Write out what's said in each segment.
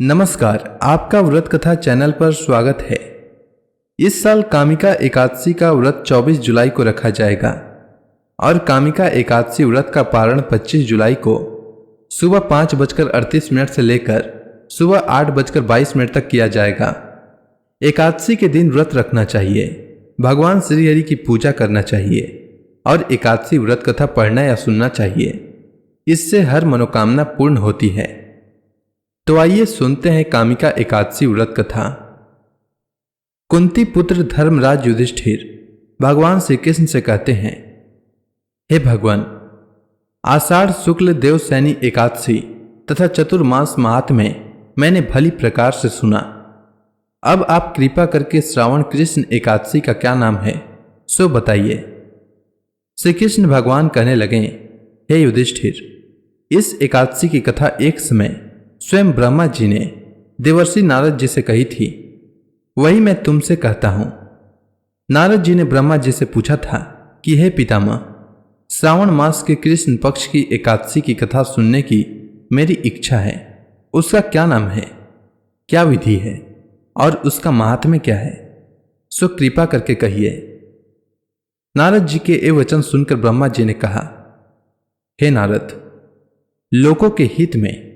नमस्कार, आपका व्रत कथा चैनल पर स्वागत है। इस साल कामिका एकादशी का व्रत 24 जुलाई को रखा जाएगा और कामिका एकादशी व्रत का पारण 25 जुलाई को सुबह 5:38 से लेकर सुबह 8:22 तक किया जाएगा। एकादशी के दिन व्रत रखना चाहिए, भगवान श्री हरि की पूजा करना चाहिए और एकादशी व्रत कथा पढ़ना या सुनना चाहिए। इससे हर मनोकामना पूर्ण होती है। तो आइए सुनते हैं कामिका एकादशी व्रत कथा। कुंती पुत्र धर्मराज युधिष्ठिर भगवान श्री कृष्ण से कहते हैं, हे भगवान, आषाढ़ शुक्ल देवसैनी एकादशी तथा चतुर्मास महात्म्य मैंने भली प्रकार से सुना। अब आप कृपा करके श्रावण कृष्ण एकादशी का क्या नाम है सो बताइए। श्री कृष्ण भगवान कहने लगे, हे युधिष्ठिर, इस एकादशी की कथा एक समय स्वयं ब्रह्मा जी ने देवर्षि नारद जी से कही थी, वही मैं तुमसे कहता हूं। नारद जी ने ब्रह्मा जी से पूछा था कि हे पितामह, श्रावण मास के कृष्ण पक्ष की एकादशी की कथा सुनने की मेरी इच्छा है। उसका क्या नाम है, क्या विधि है और उसका महात्म्य क्या है, सो कृपा करके कहिए। नारद जी के ये वचन सुनकर ब्रह्मा जी ने कहा, हे नारद, लोगों के हित में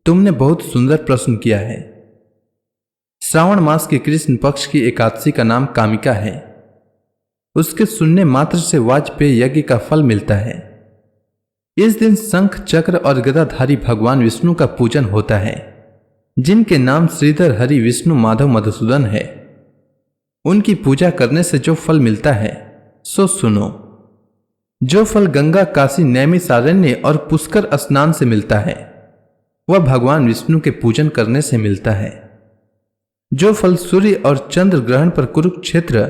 तुमने बहुत सुंदर प्रश्न किया है। श्रावण मास के कृष्ण पक्ष की एकादशी का नाम कामिका है। उसके सुनने मात्र से वाजपेय यज्ञ का फल मिलता है। इस दिन शंख चक्र और गदाधारी भगवान विष्णु का पूजन होता है, जिनके नाम श्रीधर, हरि, विष्णु, माधव, मधुसूदन है। उनकी पूजा करने से जो फल मिलता है सो सुनो। जो फल गंगा, काशी, नैमिषारण्य और पुष्कर स्नान से मिलता है वह भगवान विष्णु के पूजन करने से मिलता है। जो फल सूर्य और चंद्र ग्रहण पर कुरुक्षेत्र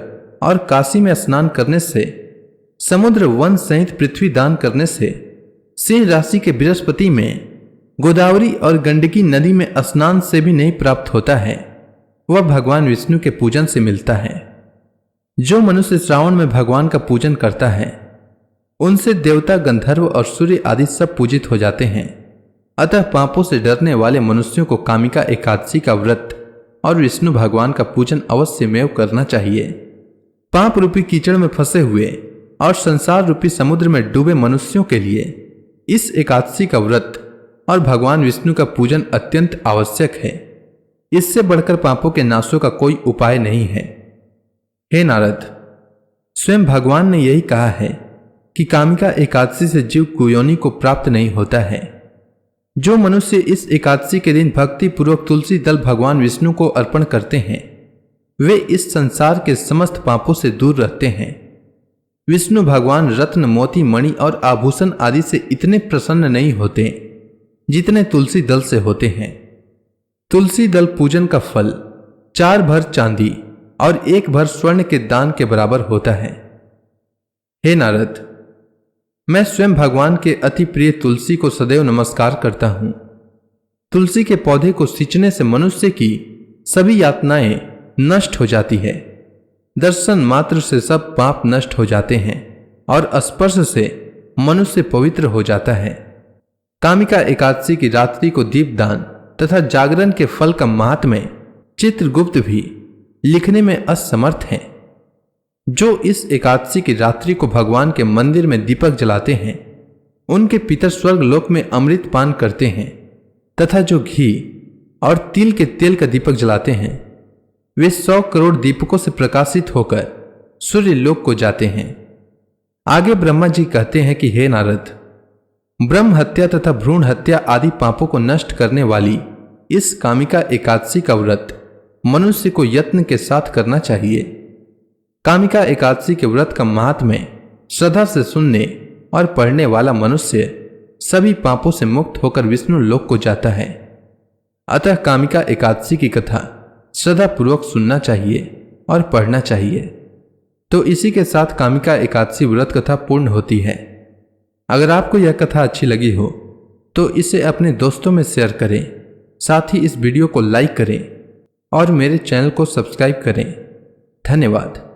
और काशी में स्नान करने से, समुद्र वन सहित पृथ्वी दान करने से, सिंह राशि के बृहस्पति में, गोदावरी और गंडकी नदी में स्नान से भी नहीं प्राप्त होता है, वह भगवान विष्णु के पूजन से मिलता है। जो मनुष्य श्रावण में भगवान का पूजन करता है उनसे देवता, गंधर्व और सूर्य आदि सब पूजित हो जाते हैं। अतः पापों से डरने वाले मनुष्यों को कामिका एकादशी का व्रत और विष्णु भगवान का पूजन अवश्यमेव करना चाहिए। पाप रूपी कीचड़ में फंसे हुए और संसार रूपी समुद्र में डूबे मनुष्यों के लिए इस एकादशी का व्रत और भगवान विष्णु का पूजन अत्यंत आवश्यक है। इससे बढ़कर पापों के नाशों का कोई उपाय नहीं है। हे नारद, स्वयं भगवान ने यही कहा है कि कामिका एकादशी से जीव कुयोनि को प्राप्त नहीं होता है। जो मनुष्य इस एकादशी के दिन भक्ति पूर्वक तुलसी दल भगवान विष्णु को अर्पण करते हैं वे इस संसार के समस्त पापों से दूर रहते हैं। विष्णु भगवान रत्न, मोती, मणि और आभूषण आदि से इतने प्रसन्न नहीं होते जितने तुलसी दल से होते हैं। तुलसी दल पूजन का फल 4 भर चांदी और 1 भर स्वर्ण के दान के बराबर होता है। हे नारद, मैं स्वयं भगवान के अति प्रिय तुलसी को सदैव नमस्कार करता हूं। तुलसी के पौधे को सींचने से मनुष्य की सभी यातनाएं नष्ट हो जाती है। दर्शन मात्र से सब पाप नष्ट हो जाते हैं और स्पर्श से मनुष्य पवित्र हो जाता है। कामिका एकादशी की रात्रि को दीपदान तथा जागरण के फल का महात्म्य चित्रगुप्त भी लिखने में असमर्थ हैं। जो इस एकादशी की रात्रि को भगवान के मंदिर में दीपक जलाते हैं उनके पितर स्वर्ग लोक में अमृत पान करते हैं तथा जो घी और तिल के तेल का दीपक जलाते हैं वे 100 करोड़ दीपकों से प्रकाशित होकर सूर्य लोक को जाते हैं। आगे ब्रह्मा जी कहते हैं कि हे नारद, ब्रह्म हत्या तथा भ्रूण हत्या आदि पापों को नष्ट करने वाली इस कामिका एकादशी का व्रत मनुष्य को यत्न के साथ करना चाहिए। कामिका एकादशी के व्रत का महात्म्य श्रद्धा से सुनने और पढ़ने वाला मनुष्य सभी पापों से मुक्त होकर विष्णु लोक को जाता है। अतः कामिका एकादशी की कथा श्रद्धा पूर्वक सुनना चाहिए और पढ़ना चाहिए। तो इसी के साथ कामिका एकादशी व्रत कथा पूर्ण होती है। अगर आपको यह कथा अच्छी लगी हो तो इसे अपने दोस्तों में शेयर करें, साथ ही इस वीडियो को लाइक करें और मेरे चैनल को सब्सक्राइब करें। धन्यवाद।